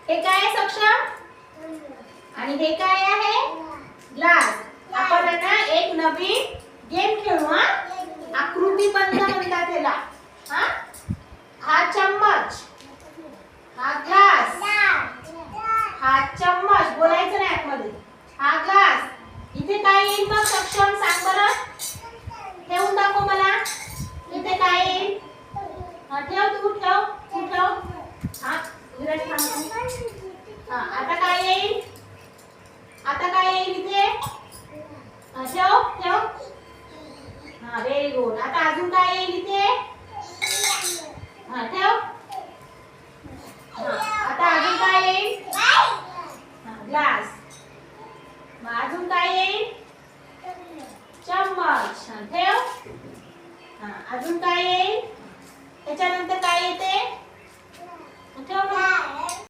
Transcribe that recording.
हे काय आहे सक्षम? आणि हे काय आहे? ग्लास. आपण ना एक नवीन गेम खेळू हा. आकृती बंद म्हणतात त्याला. हा चम्मच, हा ग्लास, हा चम्मच बोलायचं नाही आतमध्ये. हा ग्लास. इथे काय येईल मग सक्षम सांग बरं. ठेवून दाखव मला. इथे काय येईल? ठेव तू ठेव. तू ठेव. विराज थांब. आता काय येईल? आता काय येईल इथे? ठेव ठेव. Very good. आता अजून काय येईल इथे? ठेव.